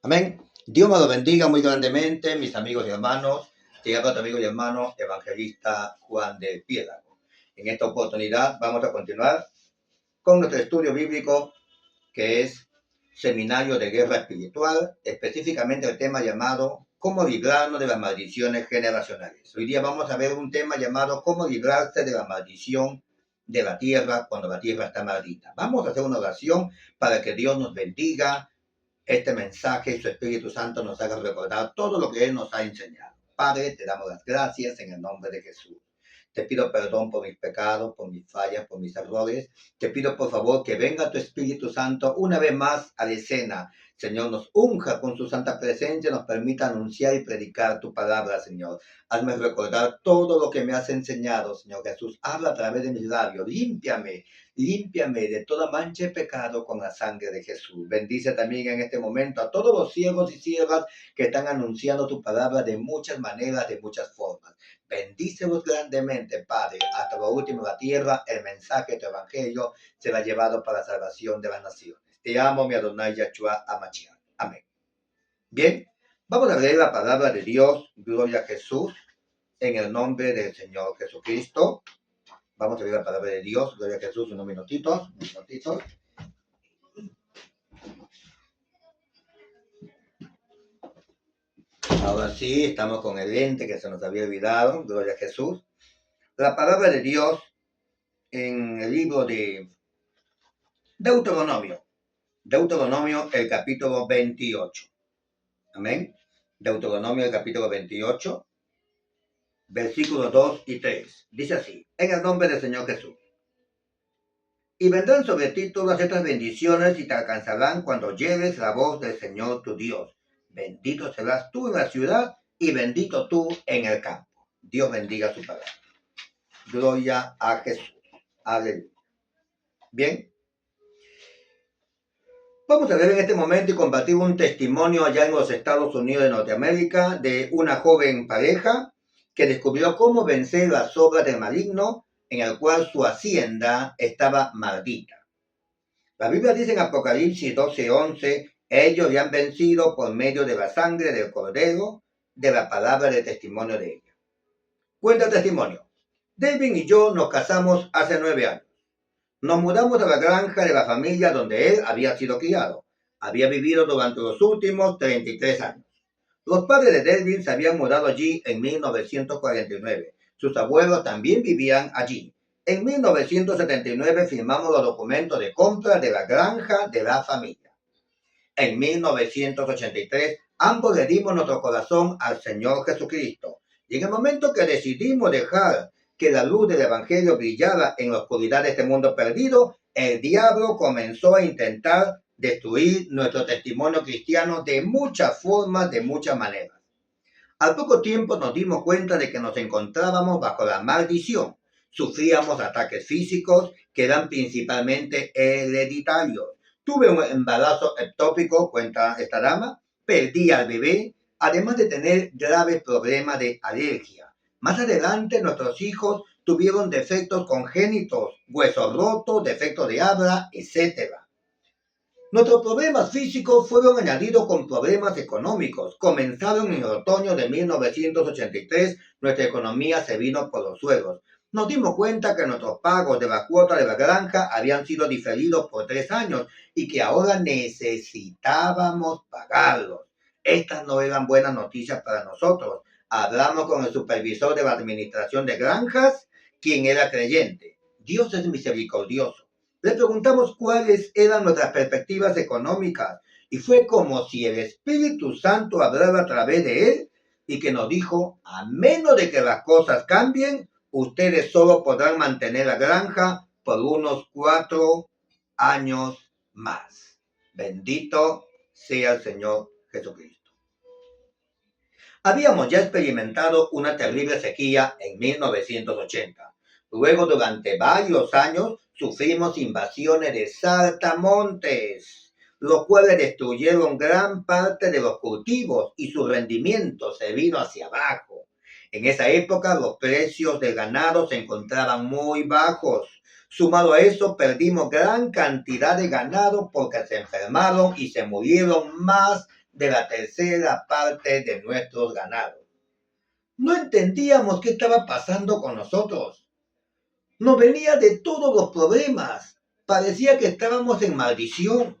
Amén. Dios me lo bendiga muy grandemente, mis amigos y hermanos. Te habla tu amigo y hermano evangelista Juan de Piélago. En esta oportunidad vamos a continuar con nuestro estudio bíblico, que es Seminario de Guerra Espiritual, específicamente el tema llamado ¿Cómo librarnos de las maldiciones generacionales? Hoy día vamos a ver un tema llamado ¿Cómo librarse de la maldición de la tierra cuando la tierra está maldita? Vamos a hacer una oración para que Dios nos bendiga este mensaje y su Espíritu Santo nos haga recordar todo lo que Él nos ha enseñado. Padre, te damos las gracias en el nombre de Jesús. Te pido perdón por mis pecados, por mis fallas, por mis errores. Te pido por favor que venga tu Espíritu Santo una vez más a la escena. Señor, nos unja con su santa presencia, nos permita anunciar y predicar tu palabra, Señor. Hazme recordar todo lo que me has enseñado, Señor Jesús. Habla a través de mis labios. Límpiame de toda mancha y pecado con la sangre de Jesús. Bendice también en este momento a todos los siervos y siervas que están anunciando tu palabra de muchas maneras, de muchas formas. Bendícelos grandemente, Padre, hasta lo último de la tierra. El mensaje de tu evangelio será llevado para la salvación de las naciones. Te amo, mi Adonai Yahshua Hamashiach. Amén. Bien, vamos a leer la palabra de Dios. Gloria a Jesús, en el nombre del Señor Jesucristo. Vamos a leer la palabra de Dios. Gloria a Jesús, unos minutitos. Ahora sí, estamos con el lente que se nos había olvidado. Gloria a Jesús. La palabra de Dios en el libro de Deuteronomio. Deuteronomio, el capítulo 28. Amén. Deuteronomio, el capítulo 28, versículos 2 y 3. Dice así: en el nombre del Señor Jesús. Y vendrán sobre ti todas estas bendiciones y te alcanzarán cuando oyes la voz del Señor tu Dios. Bendito serás tú en la ciudad y bendito tú en el campo. Dios bendiga su palabra. Gloria a Jesús. Aleluya. Bien. Vamos a ver en este momento y compartir un testimonio allá en los Estados Unidos de Norteamérica de una joven pareja que descubrió cómo vencer las obras del maligno en el cual su hacienda estaba maldita. La Biblia dice en Apocalipsis 12:11, ellos ya han vencido por medio de la sangre del Cordero, de la palabra de testimonio de ella. Cuenta el testimonio. David y yo nos casamos hace 9 años. Nos mudamos a la granja de la familia donde él había sido criado. Había vivido durante los últimos 33 años. Los padres de Delvin se habían mudado allí en 1949. Sus abuelos también vivían allí. En 1979 firmamos los documentos de compra de la granja de la familia. En 1983 ambos le dimos nuestro corazón al Señor Jesucristo. Y en el momento que decidimos dejar que la luz del Evangelio brillara en la oscuridad de este mundo perdido, el diablo comenzó a intentar destruir nuestro testimonio cristiano de muchas formas, de muchas maneras. Al poco tiempo nos dimos cuenta de que nos encontrábamos bajo la maldición. Sufríamos ataques físicos que eran principalmente hereditarios. Tuve un embarazo ectópico, cuenta esta dama, perdí al bebé, además de tener graves problemas de alergia. Más adelante nuestros hijos tuvieron defectos congénitos, huesos rotos, defectos de habla, etc. Nuestros problemas físicos fueron añadidos con problemas económicos. Comenzaron en el otoño de 1983, nuestra economía se vino por los suelos. Nos dimos cuenta que nuestros pagos de la cuota de la granja habían sido diferidos por 3 años y que ahora necesitábamos pagarlos. Estas no eran buenas noticias para nosotros. Hablamos con el supervisor de la administración de granjas, quien era creyente. Dios es misericordioso. Le preguntamos cuáles eran nuestras perspectivas económicas y fue como si el Espíritu Santo hablara a través de él y que nos dijo, a menos de que las cosas cambien, ustedes solo podrán mantener la granja por unos 4 años más. Bendito sea el Señor Jesucristo. Habíamos ya experimentado una terrible sequía en 1980. Luego, durante varios años, sufrimos invasiones de saltamontes, los cuales destruyeron gran parte de los cultivos y su rendimiento se vino hacia abajo. En esa época, los precios del ganado se encontraban muy bajos. Sumado a eso, perdimos gran cantidad de ganado porque se enfermaron y se murieron más de la tercera parte de nuestros ganados. No entendíamos qué estaba pasando con nosotros. Nos venía de todos los problemas. Parecía que estábamos en maldición.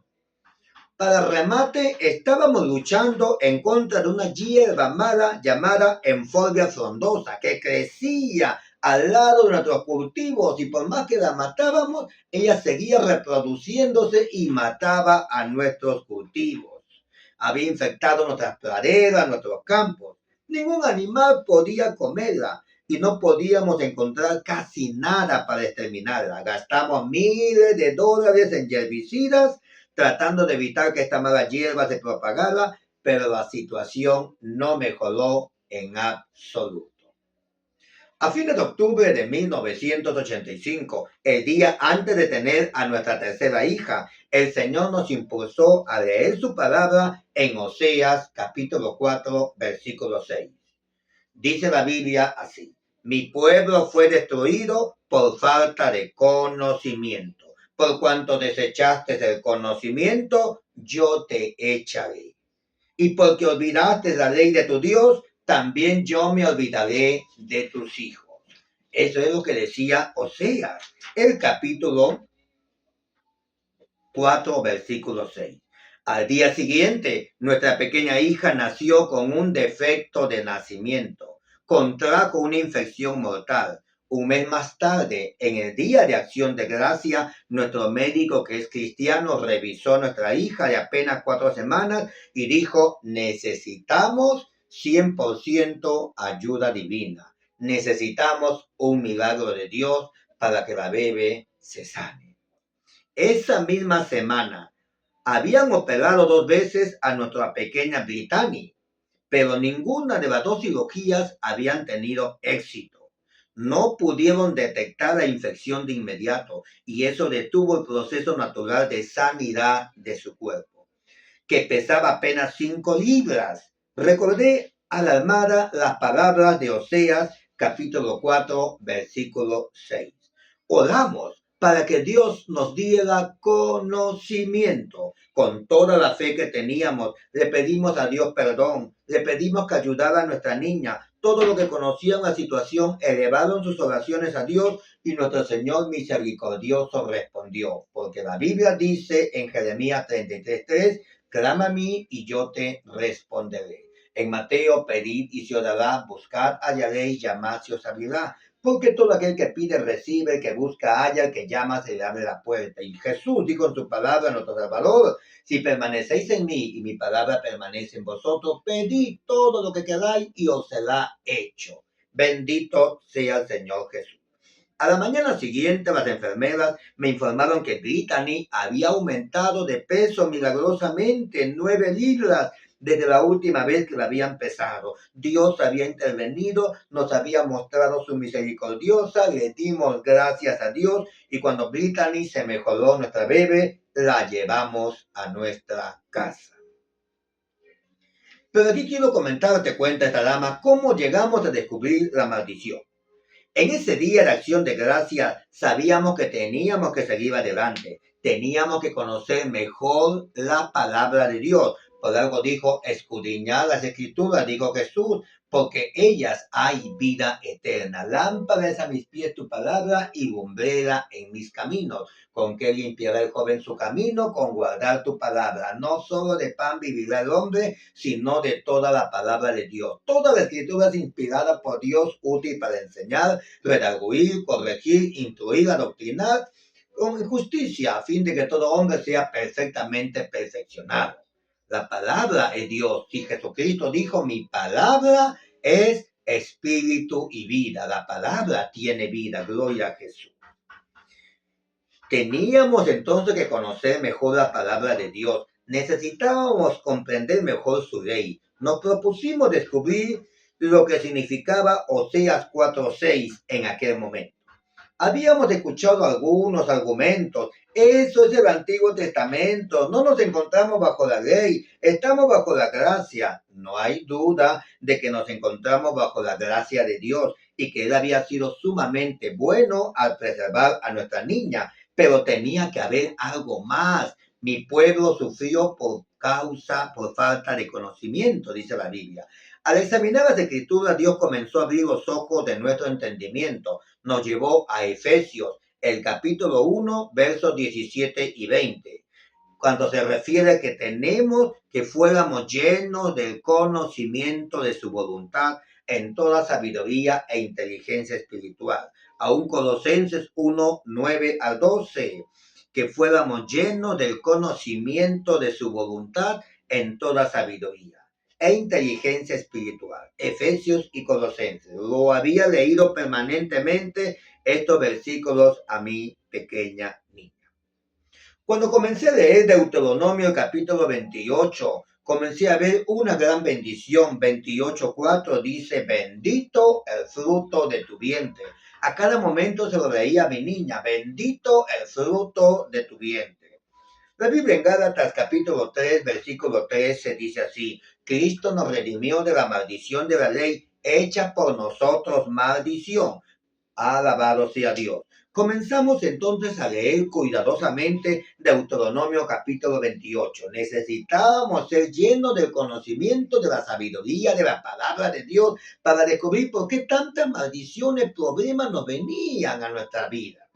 Para remate, estábamos luchando en contra de una hierba mala llamada Enfolvia frondosa, que crecía al lado de nuestros cultivos y por más que la matábamos, ella seguía reproduciéndose y mataba a nuestros cultivos. Había infectado nuestras praderas, nuestros campos. Ningún animal podía comerla y no podíamos encontrar casi nada para exterminarla. Gastamos miles de dólares en herbicidas tratando de evitar que esta mala hierba se propagara, pero la situación no mejoró en absoluto. A fines de octubre de 1985, el día antes de tener a nuestra tercera hija, el Señor nos impulsó a leer su palabra en Oseas capítulo 4, versículo 6. Dice la Biblia así: mi pueblo fue destruido por falta de conocimiento. Por cuanto desechaste el conocimiento, yo te echaré. Y porque olvidaste la ley de tu Dios, también yo me olvidaré de tus hijos. Eso es lo que decía Oseas, el capítulo 4, versículo 6. Al día siguiente, nuestra pequeña hija nació con un defecto de nacimiento. Contrajo una infección mortal. Un mes más tarde, en el Día de Acción de Gracia, nuestro médico, que es cristiano, revisó a nuestra hija de apenas 4 semanas y dijo: necesitamos 100% ayuda divina. Necesitamos un milagro de Dios para que la bebé se sane. Esa misma semana habían operado 2 veces a nuestra pequeña Brittany, pero ninguna de las 2 cirugías habían tenido éxito. No pudieron detectar la infección de inmediato y eso detuvo el proceso natural de sanidad de su cuerpo, que pesaba apenas 5 libras. Recordé alarmada las palabras de Oseas capítulo 4, versículo 6. Oramos para que Dios nos diera conocimiento. Con toda la fe que teníamos, le pedimos a Dios perdón, le pedimos que ayudara a nuestra niña. Todo lo que conocían la situación elevaron sus oraciones a Dios y nuestro Señor misericordioso respondió, porque la Biblia dice en Jeremías 33:3, clama a mí y yo te responderé. En Mateo, pedid y se os dará, buscad, hallaréis, llamad, se os abrirá. Porque todo aquel que pide recibe, el que busca halla, el que llama se le abre la puerta. Y Jesús dijo en su palabra, nuestro Salvador: si permanecéis en mí y mi palabra permanece en vosotros, pedid todo lo que queráis y os será hecho. Bendito sea el Señor Jesús. A la mañana siguiente, las enfermeras me informaron que Brittany había aumentado de peso milagrosamente 9 libras desde la última vez que la habían pesado. Dios había intervenido, nos había mostrado su misericordiosa, le dimos gracias a Dios y cuando Brittany se mejoró, nuestra bebé, la llevamos a nuestra casa. Pero aquí quiero comentarte, cuenta esta dama, cómo llegamos a descubrir la maldición. En ese día de acción de gracia sabíamos que teníamos que seguir adelante, teníamos que conocer mejor la palabra de Dios. Por algo dijo, escudriñad las escrituras, dijo Jesús, porque ellas hay vida eterna. Lámpara es a mis pies tu palabra y lumbrera en mis caminos. ¿Con qué limpiará el joven su camino? Con guardar tu palabra. No solo de pan vivirá el hombre, sino de toda la palabra de Dios. Toda la escritura es inspirada por Dios, útil para enseñar, redarguir, corregir, instruir, adoctrinar con justicia, a fin de que todo hombre sea perfectamente perfeccionado. La palabra es Dios. Si Jesucristo dijo, mi palabra es espíritu y vida. La palabra tiene vida. Gloria a Jesús. Teníamos entonces que conocer mejor la palabra de Dios. Necesitábamos comprender mejor su ley. Nos propusimos descubrir lo que significaba Oseas 4:6 en aquel momento. Habíamos escuchado algunos argumentos. Eso es el Antiguo Testamento. No nos encontramos bajo la ley. Estamos bajo la gracia. No hay duda de que nos encontramos bajo la gracia de Dios y que Él había sido sumamente bueno al preservar a nuestra niña. Pero tenía que haber algo más. Mi pueblo sufrió por por falta de conocimiento, dice la Biblia. Al examinar las Escrituras, Dios comenzó a abrir los ojos de nuestro entendimiento. Nos llevó a Efesios, el capítulo 1, versos 17 y 20, cuando se refiere a que tenemos que fuéramos llenos del conocimiento de su voluntad en toda sabiduría e inteligencia espiritual. Aún Colosenses 1, 9 al 12, que fuéramos llenos del conocimiento de su voluntad en toda sabiduría e inteligencia espiritual. Efesios y Colosenses. Lo había leído permanentemente estos versículos a mi pequeña niña. Cuando comencé a leer Deuteronomio capítulo 28, comencé a ver una gran bendición. 28:4 dice, bendito el fruto de tu vientre. A cada momento se lo leía a mi niña, bendito el fruto de tu vientre. La Biblia en Gálatas capítulo 3, versículo 13 dice así, Cristo nos redimió de la maldición de la ley, hecha por nosotros maldición. Alabado sea Dios. Comenzamos entonces a leer cuidadosamente Deuteronomio capítulo 28. Necesitábamos ser llenos del conocimiento de la sabiduría de la palabra de Dios para descubrir por qué tantas maldiciones, problemas nos venían a nuestra vida.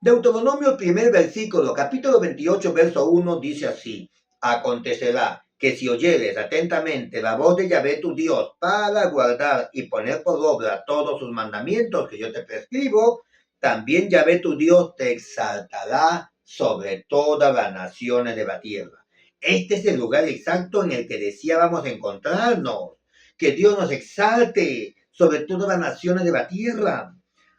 Deuteronomio, primer versículo, capítulo 28, verso 1, dice así, acontecerá que si oyeres atentamente la voz de Yahvé tu Dios para guardar y poner por obra todos sus mandamientos que yo te prescribo, también Yahvé tu Dios te exaltará sobre todas las naciones de la tierra. Este es el lugar exacto en el que deseábamos encontrarnos, que Dios nos exalte sobre todas las naciones de la tierra.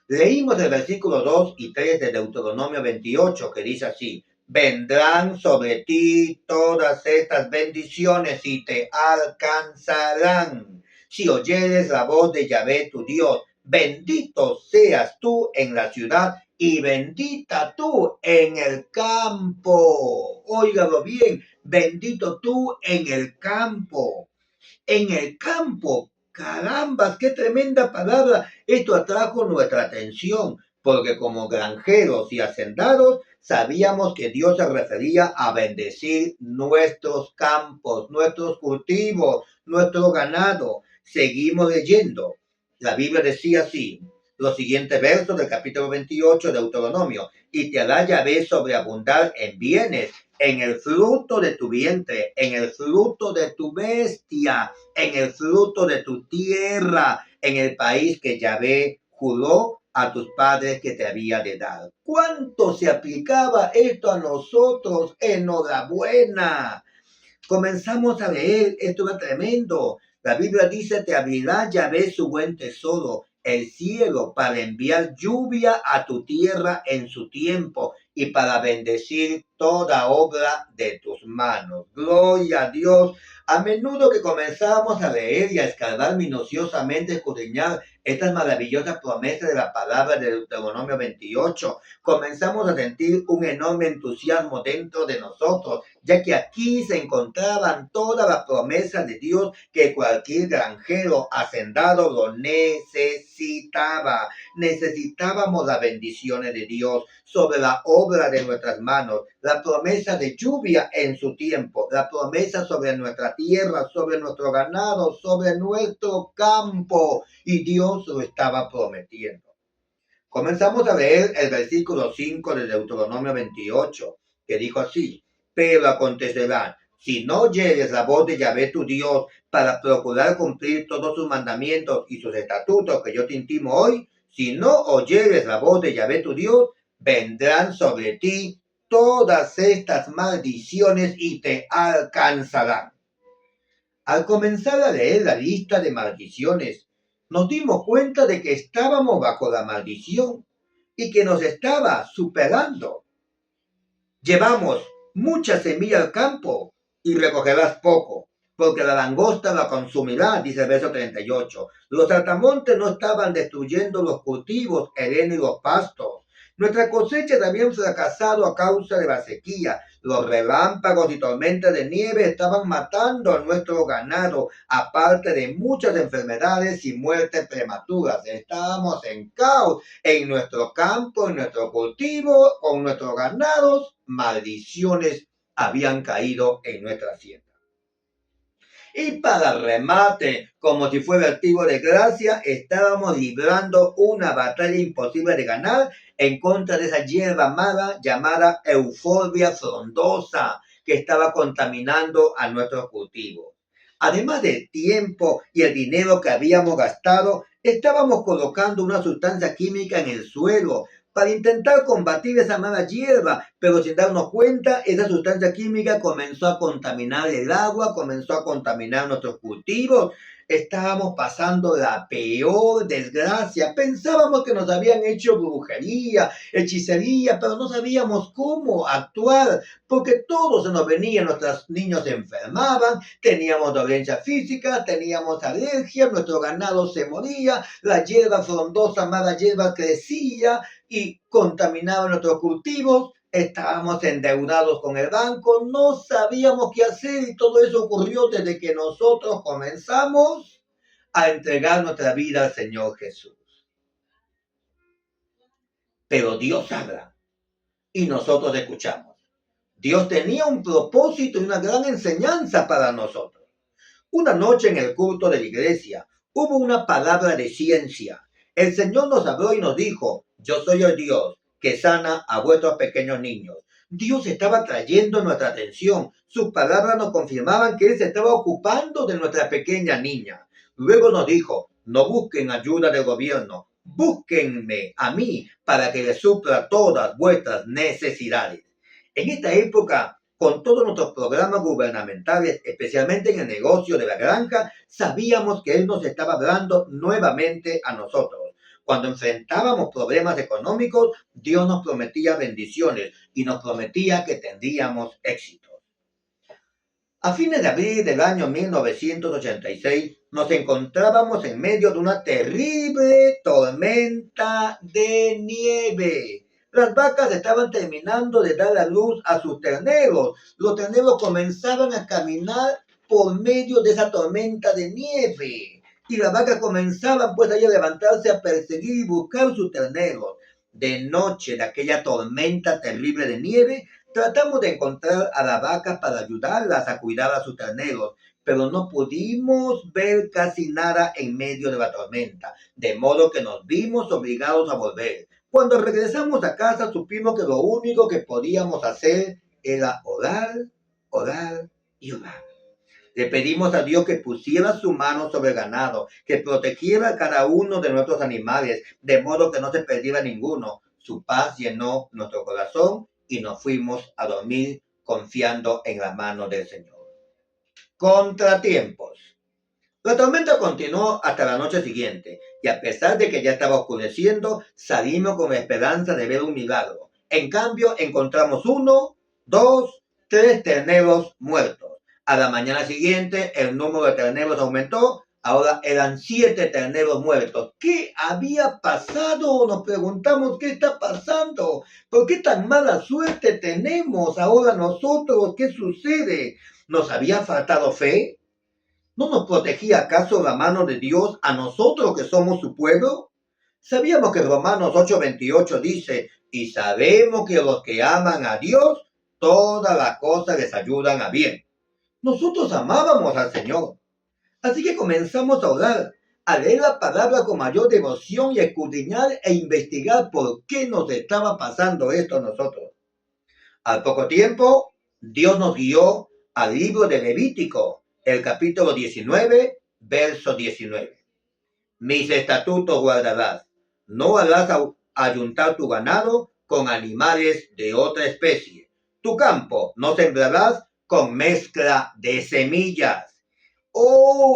Leímos el versículo 2 y 3 de Deuteronomio 28, que dice así, vendrán sobre ti todas estas bendiciones y te alcanzarán. Si oyeres la voz de Yahvé tu Dios, bendito seas tú en la ciudad y bendita tú en el campo. Óigalo bien, bendito tú en el campo. En el campo. Carambas, qué tremenda palabra. Esto atrajo nuestra atención, porque como granjeros y hacendados sabíamos que Dios se refería a bendecir nuestros campos, nuestros cultivos, nuestro ganado. Seguimos leyendo. La Biblia decía así, los siguientes versos del capítulo 28 de Deuteronomio, y te hará Yahvé sobreabundar en bienes, en el fruto de tu vientre, en el fruto de tu bestia, en el fruto de tu tierra, en el país que Yahvé juró a tus padres que te había de dar. ¿Cuánto se aplicaba esto a nosotros? Enhorabuena. Comenzamos a leer, esto era tremendo. La Biblia dice, te abrirá Yahvé su buen tesoro, el cielo, para enviar lluvia a tu tierra en su tiempo y para bendecir toda obra de tus manos. Gloria a Dios. A menudo que comenzamos a leer y a escarbar minuciosamente, escudriñar estas maravillosas promesas de la palabra de Deuteronomio 28, comenzamos a sentir un enorme entusiasmo dentro de nosotros, ya que aquí se encontraban todas las promesas de Dios que cualquier granjero hacendado lo necesitaba. Necesitábamos las bendiciones de Dios sobre la obra de nuestras manos, la promesa de lluvia en su tiempo, la promesa sobre nuestra tierra, sobre nuestro ganado, sobre nuestro campo, y Dios lo estaba prometiendo. Comenzamos a leer el versículo 5 de Deuteronomio 28, que dijo así, pero acontecerá, si no oyeres la voz de Yahvé tu Dios para procurar cumplir todos sus mandamientos y sus estatutos que yo te intimo hoy, si no oyeres la voz de Yahvé tu Dios, vendrán sobre ti todas estas maldiciones y te alcanzarán. Al comenzar a leer la lista de maldiciones, nos dimos cuenta de que estábamos bajo la maldición y que nos estaba superando. Llevamos mucha semilla al campo y recogerás poco, porque la langosta la consumirá, dice el verso 38. Los saltamontes no estaban destruyendo los cultivos, el heno y los pastos. Nuestras cosechas habían fracasado a causa de la sequía. Los relámpagos y tormentas de nieve estaban matando a nuestro ganado, aparte de muchas enfermedades y muertes prematuras. Estábamos en caos en nuestro campo, en nuestro cultivo, con nuestros ganados, maldiciones habían caído en nuestra hacienda. Y para remate, como si fuera activo de gracia, estábamos librando una batalla imposible de ganar en contra de esa hierba mala llamada Euphorbia frondosa que estaba contaminando a nuestros cultivos. Además del tiempo y el dinero que habíamos gastado, estábamos colocando una sustancia química en el suelo para intentar combatir esa mala hierba, pero sin darnos cuenta, esa sustancia química comenzó a contaminar el agua, comenzó a contaminar nuestros cultivos. Estábamos pasando la peor desgracia. Pensábamos que nos habían hecho brujería, hechicería, pero no sabíamos cómo actuar, porque todo se nos venía, nuestros niños se enfermaban, teníamos dolencia física, teníamos alergia, nuestro ganado se moría, la hierba frondosa, mala hierba crecía y contaminaba nuestros cultivos. Estábamos endeudados con el banco, no sabíamos qué hacer y todo eso ocurrió desde que nosotros comenzamos a entregar nuestra vida al Señor Jesús. Pero Dios habla y nosotros escuchamos. Dios tenía un propósito y una gran enseñanza para nosotros. Una noche en el culto de la iglesia hubo una palabra de ciencia. El Señor nos habló y nos dijo: yo soy el Dios que sana a vuestros pequeños niños. Dios estaba trayendo nuestra atención. Sus palabras nos confirmaban que Él se estaba ocupando de nuestra pequeña niña. Luego nos dijo: no busquen ayuda del gobierno, búsquenme a mí para que les supla todas vuestras necesidades. En esta época, con todos nuestros programas gubernamentales, especialmente en el negocio de la granja, sabíamos que Él nos estaba hablando nuevamente a nosotros. Cuando enfrentábamos problemas económicos, Dios nos prometía bendiciones y nos prometía que tendríamos éxito. A fines de abril del año 1986, nos encontrábamos en medio de una terrible tormenta de nieve. Las vacas estaban terminando de dar a luz a sus terneros. Los terneros comenzaban a caminar por medio de esa tormenta de nieve. Y las vacas comenzaban pues ahí a levantarse, a perseguir y buscar sus terneros. De noche, de aquella tormenta terrible de nieve, tratamos de encontrar a las vacas para ayudarlas a cuidar a sus terneros, pero no pudimos ver casi nada en medio de la tormenta, de modo que nos vimos obligados a volver. Cuando regresamos a casa supimos que lo único que podíamos hacer era orar, orar y orar. Le pedimos a Dios que pusiera su mano sobre el ganado, que protegiera a cada uno de nuestros animales, de modo que no se perdiera ninguno. Su paz llenó nuestro corazón y nos fuimos a dormir confiando en la mano del Señor. Contratiempos. La tormenta continuó hasta la noche siguiente, y a pesar de que ya estaba oscureciendo, salimos con la esperanza de ver un milagro. En cambio, encontramos 1, 2, 3 terneros muertos. A la mañana siguiente, el número de terneros aumentó. Ahora eran 7 terneros muertos. ¿Qué había pasado? Nos preguntamos, ¿qué está pasando? ¿Por qué tan mala suerte tenemos ahora nosotros? ¿Qué sucede? ¿Nos había faltado fe? ¿No nos protegía acaso la mano de Dios a nosotros que somos su pueblo? Sabíamos que Romanos 8:28 dice: y sabemos que los que aman a Dios, todas las cosas les ayudan a bien. Nosotros amábamos al Señor. Así que comenzamos a orar, a leer la palabra con mayor devoción y a escudriñar e investigar por qué nos estaba pasando esto a nosotros. Al poco tiempo, Dios nos guió al libro de Levítico, el capítulo 19, verso 19. Mis estatutos guardarás. No harás ayuntar tu ganado con animales de otra especie. Tu campo no sembrarás con mezcla de semillas.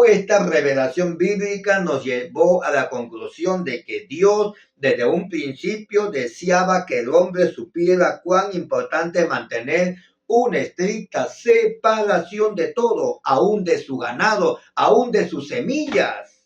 Esta revelación bíblica nos llevó a la conclusión de que Dios desde un principio deseaba que el hombre supiera cuán importante es mantener una estricta separación de todo, aún de su ganado, aún de sus semillas.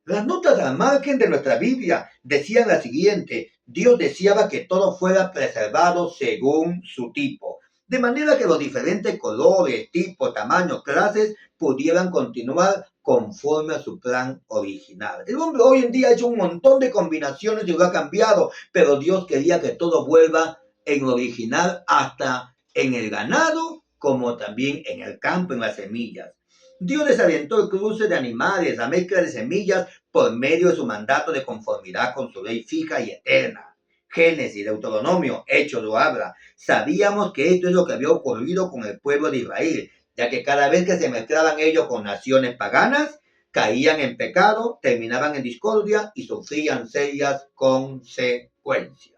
Las notas al margen de nuestra Biblia decían la siguiente: Dios deseaba que todo fuera preservado según su tipo, de manera que los diferentes colores, tipos, tamaños, clases pudieran continuar conforme a su plan original. El hombre hoy en día ha hecho un montón de combinaciones y lo ha cambiado, pero Dios quería que todo vuelva en original hasta en el ganado como también en el campo, en las semillas. Dios les aventó el cruce de animales, la mezcla de semillas, por medio de su mandato de conformidad con su ley fija y eterna. Génesis, Deuteronomio, Hechos lo habla. Sabíamos que esto es lo que había ocurrido con el pueblo de Israel, ya que cada vez que se mezclaban ellos con naciones paganas, caían en pecado, terminaban en discordia y sufrían serias consecuencias.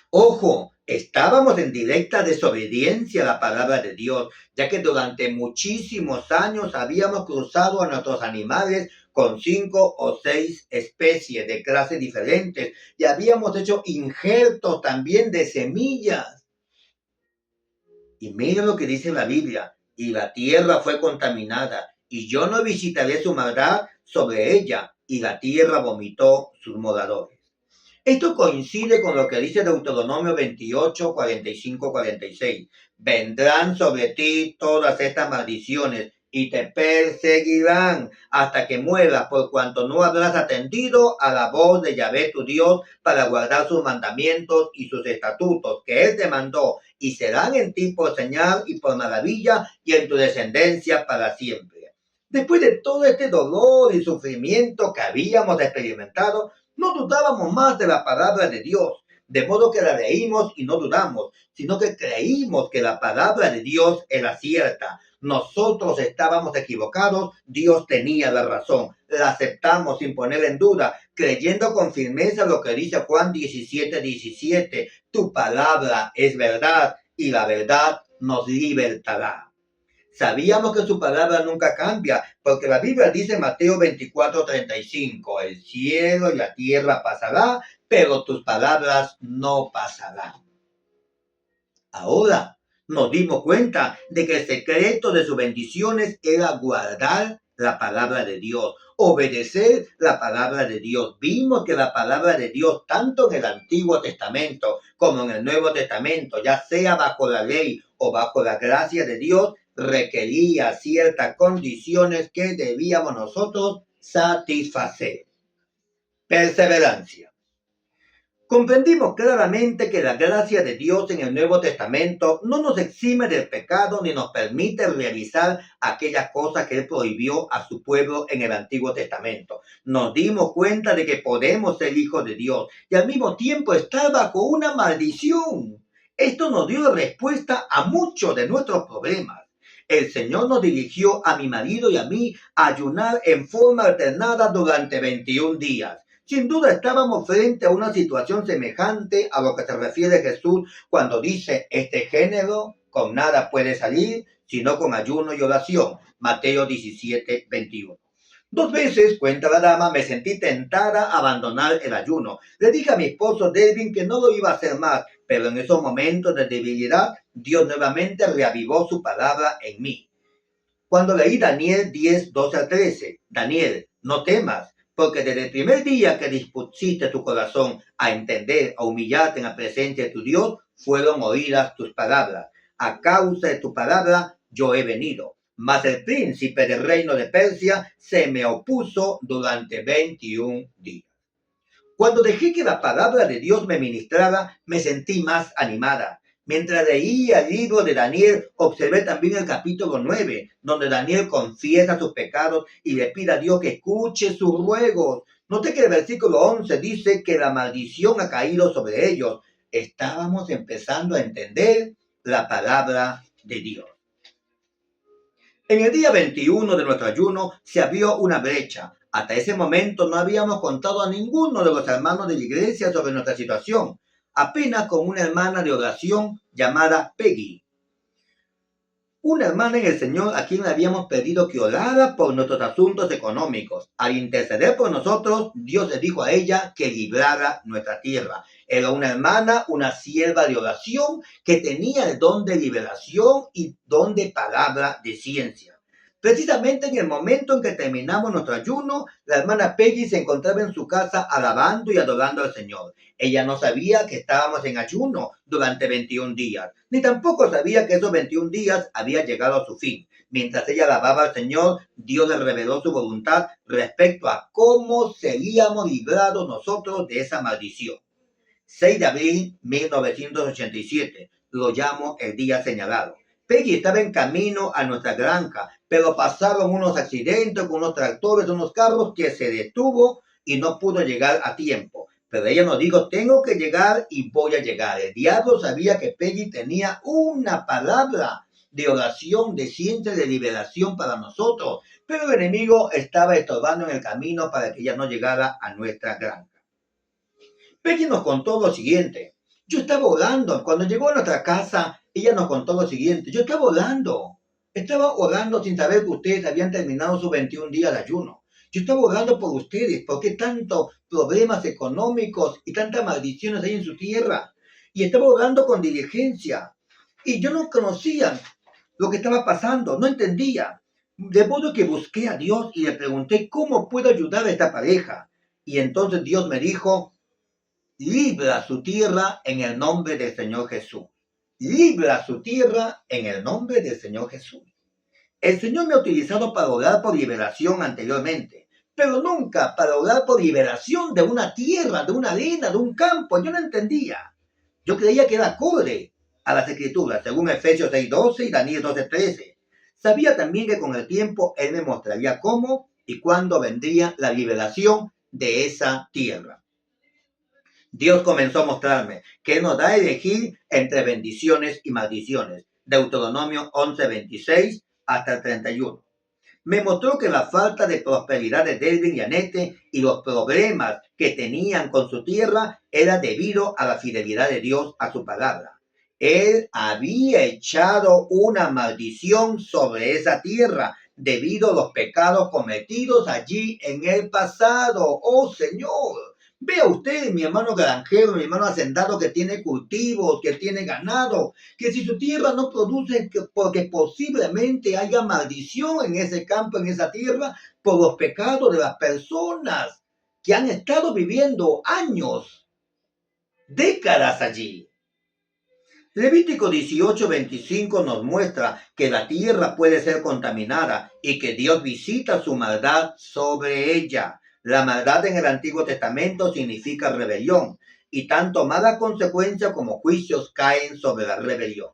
Ojo, estábamos en directa desobediencia a la palabra de Dios, ya que durante muchísimos años habíamos cruzado a nuestros animales con 5 o 6 especies de clases diferentes y habíamos hecho injertos también de semillas. Y mira lo que dice la Biblia, y la tierra fue contaminada, y yo no visitaré su maldad sobre ella, y la tierra vomitó sus moradores. Esto coincide con lo que dice Deuteronomio 28, 45, 46. Vendrán sobre ti todas estas maldiciones y te perseguirán hasta que mueras, por cuanto no habrás atendido a la voz de Yahvé tu Dios para guardar sus mandamientos y sus estatutos que él te mandó, y serán en ti por señal y por maravilla y en tu descendencia para siempre. Después de todo este dolor y sufrimiento que habíamos experimentado, no dudábamos más de la palabra de Dios, de modo que la leímos y no dudamos, sino que creímos que la palabra de Dios era cierta. Nosotros estábamos equivocados, Dios tenía la razón. La aceptamos sin poner en duda, creyendo con firmeza lo que dice Juan 17, 17. Tu palabra es verdad y la verdad nos libertará. Sabíamos que su palabra nunca cambia, porque la Biblia dice en Mateo 24, 35, el cielo y la tierra pasará, pero tus palabras no pasarán. Ahora nos dimos cuenta de que el secreto de sus bendiciones era guardar la palabra de Dios, obedecer la palabra de Dios. Vimos que la palabra de Dios, tanto en el Antiguo Testamento como en el Nuevo Testamento, ya sea bajo la ley o bajo la gracia de Dios, requería ciertas condiciones que debíamos nosotros satisfacer. Perseverancia. Comprendimos claramente que la gracia de Dios en el Nuevo Testamento no nos exime del pecado ni nos permite realizar aquellas cosas que Él prohibió a su pueblo en el Antiguo Testamento. Nos dimos cuenta de que podemos ser hijos de Dios y al mismo tiempo estar bajo una maldición. Esto nos dio respuesta a muchos de nuestros problemas. El Señor nos dirigió a mi marido y a mí a ayunar en forma alternada durante 21 días. Sin duda estábamos frente a una situación semejante a lo que se refiere Jesús cuando dice, este género con nada puede salir, sino con ayuno y oración. Mateo 17, 21. 2 veces, cuenta la dama, me sentí tentada a abandonar el ayuno. Le dije a mi esposo Delvin que no lo iba a hacer más, pero en esos momentos de debilidad, Dios nuevamente reavivó su palabra en mí. Cuando leí Daniel 10, 12 a 13, Daniel, no temas, porque desde el primer día que dispusiste tu corazón a entender, a humillarte en la presencia de tu Dios, fueron oídas tus palabras. A causa de tu palabra yo he venido. Mas el príncipe del reino de Persia se me opuso durante 21 días. Cuando dejé que la palabra de Dios me ministrara, me sentí más animada. Mientras leía el libro de Daniel, observé también el capítulo 9, donde Daniel confiesa sus pecados y le pide a Dios que escuche sus ruegos. Noté que el versículo 11 dice que la maldición ha caído sobre ellos. Estábamos empezando a entender la palabra de Dios. En el día 21 de nuestro ayuno se abrió una brecha. Hasta ese momento no habíamos contado a ninguno de los hermanos de la iglesia sobre nuestra situación, apenas con una hermana de oración llamada Peggy. Una hermana en el Señor a quien le habíamos pedido que orara por nuestros asuntos económicos. Al interceder por nosotros, Dios le dijo a ella que librara nuestra tierra. Era una hermana, una sierva de oración que tenía el don de liberación y don de palabra de ciencia. Precisamente en el momento en que terminamos nuestro ayuno, la hermana Peggy se encontraba en su casa alabando y adorando al Señor. Ella no sabía que estábamos en ayuno durante 21 días, ni tampoco sabía que esos 21 días habían llegado a su fin. Mientras ella alababa al Señor, Dios le reveló su voluntad respecto a cómo seríamos librados nosotros de esa maldición. 6 de abril de 1987. lo llamo el día señalado. Peggy estaba en camino a nuestra granja, pero pasaron unos accidentes con unos tractores, unos carros que se detuvo y no pudo llegar a tiempo. Pero ella nos dijo, tengo que llegar y voy a llegar. El diablo sabía que Peggy tenía una palabra de oración, de ciencia, de liberación para nosotros. Pero el enemigo estaba estorbando en el camino para que ella no llegara a nuestra granja. Peggy nos contó lo siguiente. Yo estaba orando. Cuando llegó a nuestra casa, ella nos contó lo siguiente. Yo estaba orando. Estaba orando sin saber que ustedes habían terminado sus 21 días de ayuno. Yo estaba orando por ustedes. ¿Por qué tantos problemas económicos y tantas maldiciones hay en su tierra? Y estaba orando con diligencia. Y yo no conocía lo que estaba pasando. No entendía. De modo que busqué a Dios y le pregunté cómo puedo ayudar a esta pareja. Y entonces Dios me dijo, libra su tierra en el nombre del Señor Jesús. Libra su tierra en el nombre del Señor Jesús. El Señor me ha utilizado para orar por liberación anteriormente, pero nunca para orar por liberación de una tierra, de una arena, de un campo. Yo no entendía. Yo creía que era acorde a las Escrituras, según Efesios 6:12 y Daniel 12:13. Sabía también que con el tiempo Él me mostraría cómo y cuándo vendría la liberación de esa tierra. Dios comenzó a mostrarme que nos da a elegir entre bendiciones y maldiciones. Deuteronomio 11:26 hasta el 31. Me mostró que la falta de prosperidad de Delvin y Annette y los problemas que tenían con su tierra era debido a la fidelidad de Dios a su palabra. Él había echado una maldición sobre esa tierra debido a los pecados cometidos allí en el pasado. ¡Oh, Señor! Vea usted, mi hermano granjero, mi hermano hacendado que tiene cultivos, que tiene ganado, que si su tierra no produce, porque posiblemente haya maldición en ese campo, en esa tierra, por los pecados de las personas que han estado viviendo años, décadas allí. Levítico 18:25 nos muestra que la tierra puede ser contaminada y que Dios visita su maldad sobre ella. La maldad en el Antiguo Testamento significa rebelión y tanto malas consecuencias como juicios caen sobre la rebelión.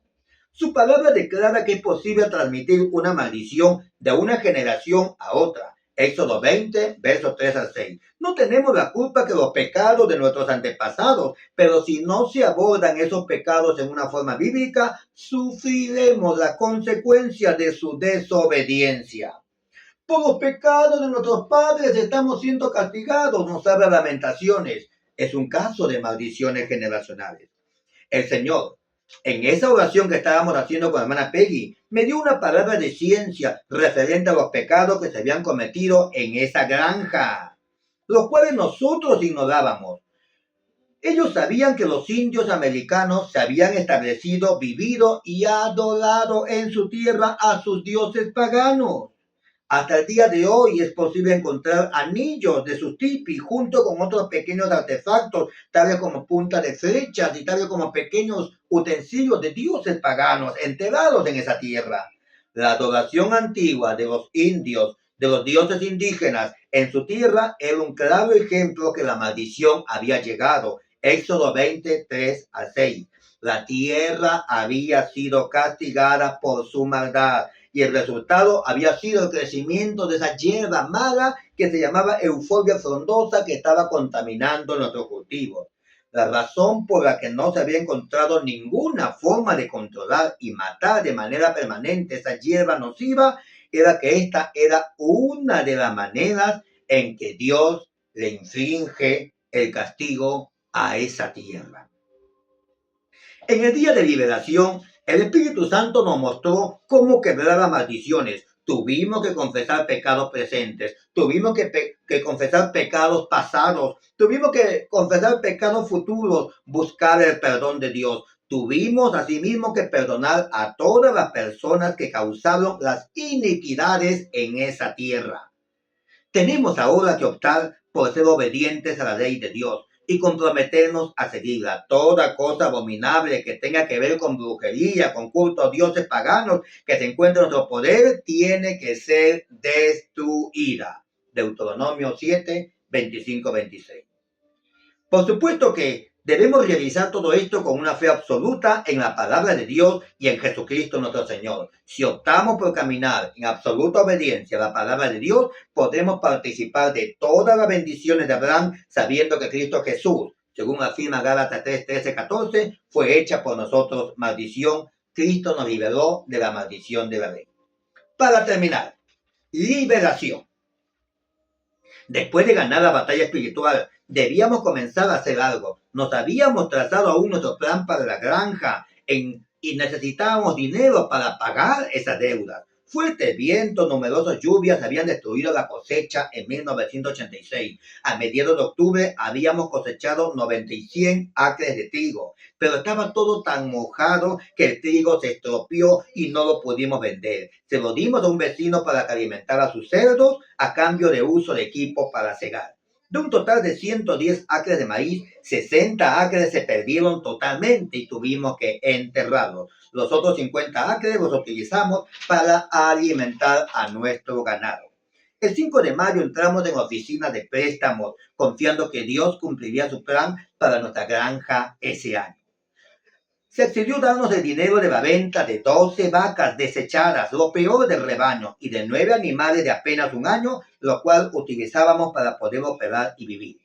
Su palabra declara que es posible transmitir una maldición de una generación a otra. Éxodo 20, versos 3 al 6. No tenemos la culpa que los pecados de nuestros antepasados, pero si no se abordan esos pecados en una forma bíblica, sufriremos la consecuencia de su desobediencia. Por los pecados de nuestros padres estamos siendo castigados, nos habla Lamentaciones. Es un caso de maldiciones generacionales. El Señor, en esa oración que estábamos haciendo con la hermana Peggy, me dio una palabra de ciencia referente a los pecados que se habían cometido en esa granja, los cuales nosotros ignorábamos. Ellos sabían que los indios americanos se habían establecido, vivido y adorado en su tierra a sus dioses paganos. Hasta el día de hoy es posible encontrar anillos de sus tipis junto con otros pequeños artefactos, tales como puntas de flechas y tales como pequeños utensilios de dioses paganos enterrados en esa tierra. La adoración antigua de los indios, de los dioses indígenas en su tierra, era un claro ejemplo que la maldición había llegado. Éxodo 23 a 6. La tierra había sido castigada por su maldad y el resultado había sido el crecimiento de esa hierba mala que se llamaba Euphorbia frondosa que estaba contaminando nuestros cultivos. La razón por la que no se había encontrado ninguna forma de controlar y matar de manera permanente esa hierba nociva era que esta era una de las maneras en que Dios le inflige el castigo a esa tierra. En el día de liberación, el Espíritu Santo nos mostró cómo quebrar las maldiciones. Tuvimos que confesar pecados presentes, tuvimos que confesar pecados pasados, tuvimos que confesar pecados futuros, buscar el perdón de Dios. Tuvimos asimismo que perdonar a todas las personas que causaron las iniquidades en esa tierra. Tenemos ahora que optar por ser obedientes a la ley de Dios y comprometernos a seguirla. Toda cosa abominable que tenga que ver con brujería, con culto a dioses paganos que se encuentra en nuestro poder, tiene que ser destruida. Deuteronomio 7, 25, 26. Por supuesto que Debemos realizar todo esto con una fe absoluta en la palabra de Dios y en Jesucristo nuestro Señor. Si optamos por caminar en absoluta obediencia a la palabra de Dios, podemos participar de todas las bendiciones de Abraham, sabiendo que Cristo Jesús, según afirma Gálatas 3, 13, 14, fue hecha por nosotros maldición. Cristo nos liberó de la maldición de la ley. Para terminar, liberación. Después de ganar la batalla espiritual, debíamos comenzar a hacer algo. Nos habíamos trazado aún nuestro plan para la granja y necesitábamos dinero para pagar esa deuda. Fuertes vientos, numerosas lluvias habían destruido la cosecha en 1986. A mediados de octubre habíamos cosechado 91 acres de trigo, pero estaba todo tan mojado que el trigo se estropeó y no lo pudimos vender. Se lo dimos a un vecino para que alimentara a sus cerdos a cambio de uso de equipo para cegar. De un total de 110 acres de maíz, 60 acres se perdieron totalmente y tuvimos que enterrarlos. Los otros 50 acres los utilizamos para alimentar a nuestro ganado. El 5 de mayo entramos en oficina de préstamos, confiando que Dios cumpliría su plan para nuestra granja ese año. Se accedió a darnos el dinero de la venta de 12 vacas desechadas, lo peor del rebaño, y de 9 animales de apenas un año, lo cual utilizábamos para poder operar y vivir.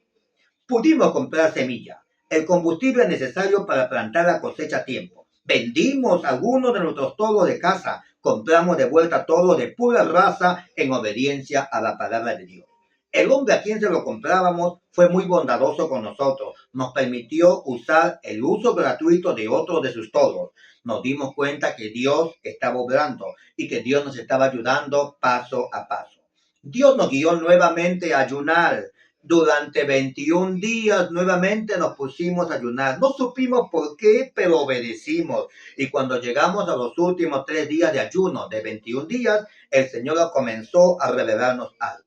Pudimos comprar semilla, el combustible necesario para plantar la cosecha a tiempo. Vendimos algunos de nuestros toros de casa, compramos de vuelta toros de pura raza en obediencia a la palabra de Dios. El hombre a quien se lo comprábamos fue muy bondadoso con nosotros. Nos permitió usar el uso gratuito de otros de sus toros. Nos dimos cuenta que Dios estaba obrando y que Dios nos estaba ayudando paso a paso. Dios nos guió nuevamente a ayunar. Durante 21 días nuevamente nos pusimos a ayunar. No supimos por qué, pero obedecimos. Y cuando llegamos a los últimos 3 días de ayuno de 21 días, el Señor comenzó a revelarnos algo.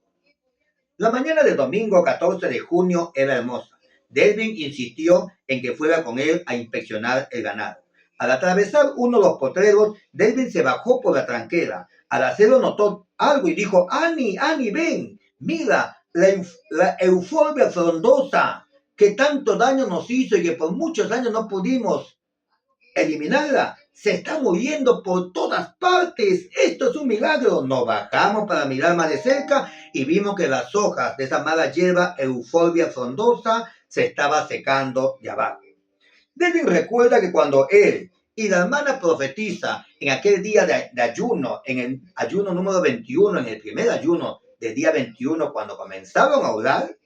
La mañana del domingo 14 de junio era hermosa. Delvin insistió en que fuera con él a inspeccionar el ganado. Al atravesar uno de los potreros, Delvin se bajó por la tranquera. Al hacerlo notó algo y dijo: Annie, ven, mira, la euforbia frondosa que tanto daño nos hizo y que por muchos años no pudimos eliminarla. Se está muriendo por todas partes. Esto es un milagro. Nos bajamos para mirar más de cerca y vimos que las hojas de esa mala hierba Euphorbia frondosa se estaba secando de abajo. David recuerda que cuando él y la hermana profetiza en aquel día de ayuno, en el ayuno número 21, en el primer ayuno del día 21, cuando comenzaron a orar,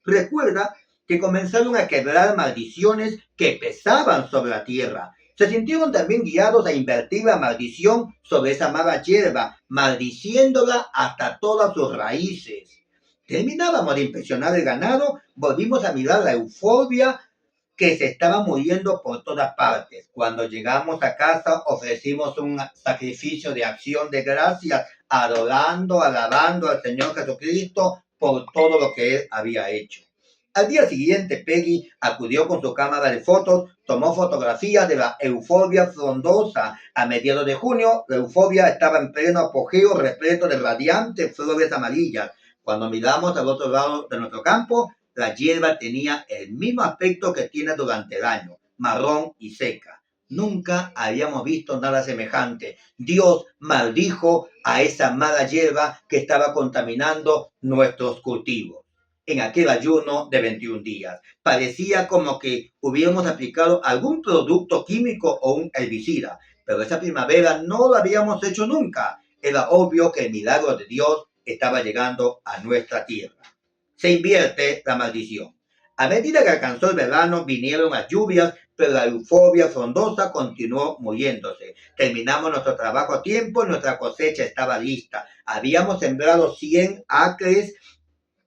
recuerda que comenzaron a quebrar maldiciones que pesaban sobre la tierra. Se sintieron también guiados a invertir la maldición sobre esa mala hierba, maldiciéndola hasta todas sus raíces. Terminábamos de inspeccionar el ganado, volvimos a mirar la euforbia que se estaba muriendo por todas partes. Cuando llegamos a casa ofrecimos un sacrificio de acción de gracias, adorando, alabando al Señor Jesucristo por todo lo que Él había hecho. Al día siguiente, Peggy acudió con su cámara de fotos, tomó fotografías de la euforbia frondosa. A mediados de junio, la euforbia estaba en pleno apogeo, repleto de radiantes flores amarillas. Cuando miramos al otro lado de nuestro campo, la hierba tenía el mismo aspecto que tiene durante el año, marrón y seca. Nunca habíamos visto nada semejante. Dios maldijo a esa mala hierba que estaba contaminando nuestros cultivos. En aquel ayuno de 21 días. Parecía como que hubiéramos aplicado algún producto químico o un herbicida, pero esa primavera no lo habíamos hecho nunca. Era obvio que el milagro de Dios estaba llegando a nuestra tierra. Se invierte la maldición. A medida que alcanzó el verano, vinieron las lluvias, pero la euforbia frondosa continuó muriéndose. Terminamos nuestro trabajo a tiempo y nuestra cosecha estaba lista. Habíamos sembrado 100 acres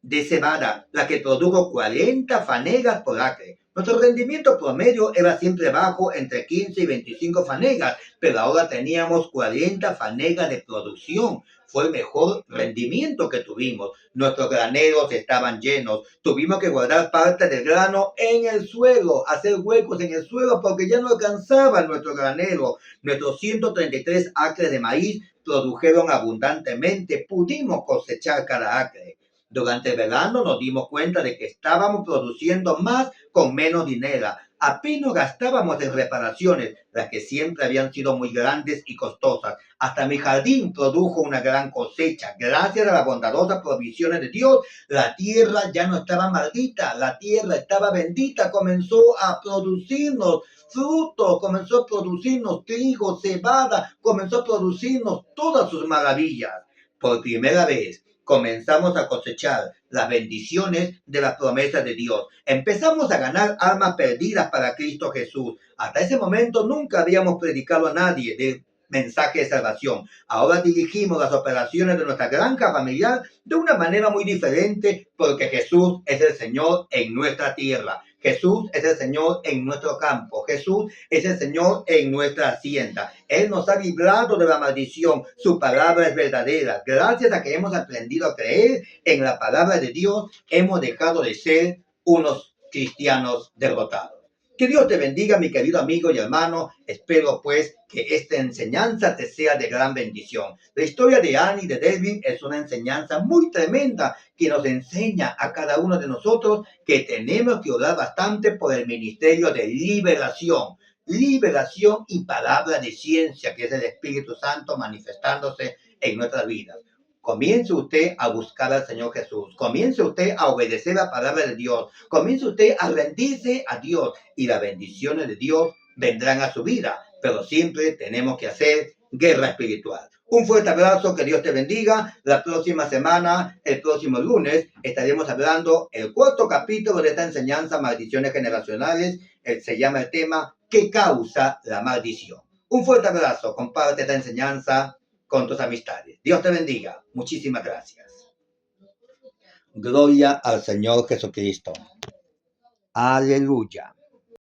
de cebada, la que produjo 40 fanegas por acre. Nuestro rendimiento promedio era siempre bajo, entre 15 y 25 fanegas, pero ahora teníamos 40 fanegas de producción. Fue el mejor rendimiento que tuvimos. Nuestros graneros estaban llenos. Tuvimos que guardar parte del grano en el suelo, hacer huecos en el suelo porque ya no alcanzaba nuestro granero. Nuestros 133 acres de maíz produjeron abundantemente. Pudimos cosechar cada acre. Durante el verano nos dimos cuenta de que estábamos produciendo más con menos dinero. Apenas gastábamos en reparaciones, las que siempre habían sido muy grandes y costosas. Hasta mi jardín produjo una gran cosecha. Gracias a las bondadosas provisiones de Dios, la tierra ya no estaba maldita, la tierra estaba bendita, comenzó a producirnos frutos, comenzó a producirnos trigo, cebada, comenzó a producirnos todas sus maravillas. Por primera vez comenzamos a cosechar las bendiciones de las promesas de Dios. Empezamos a ganar almas perdidas para Cristo Jesús. Hasta ese momento nunca habíamos predicado a nadie de mensaje de salvación. Ahora dirigimos las operaciones de nuestra granja familiar de una manera muy diferente porque Jesús es el Señor en nuestra tierra. Jesús es el Señor en nuestro campo. Jesús es el Señor en nuestra hacienda. Él nos ha librado de la maldición. Su palabra es verdadera. Gracias a que hemos aprendido a creer en la palabra de Dios, hemos dejado de ser unos cristianos derrotados. Que Dios te bendiga, mi querido amigo y hermano. Espero pues que esta enseñanza te sea de gran bendición. La historia de Annie y de David es una enseñanza muy tremenda que nos enseña a cada uno de nosotros que tenemos que orar bastante por el ministerio de liberación. Liberación y palabra de ciencia, que es el Espíritu Santo manifestándose en nuestras vidas. Comience usted a buscar al Señor Jesús. Comience usted a obedecer la palabra de Dios. Comience usted a rendirse a Dios y las bendiciones de Dios vendrán a su vida. Pero siempre tenemos que hacer guerra espiritual. Un fuerte abrazo, que Dios te bendiga. La próxima semana, el próximo lunes, estaremos hablando el cuarto capítulo de esta enseñanza, Maldiciones Generacionales. Se llama el tema, ¿qué causa la maldición? Un fuerte abrazo. Comparte esta enseñanza con tus amistades. Dios te bendiga. Muchísimas gracias. Gloria al Señor Jesucristo. Aleluya.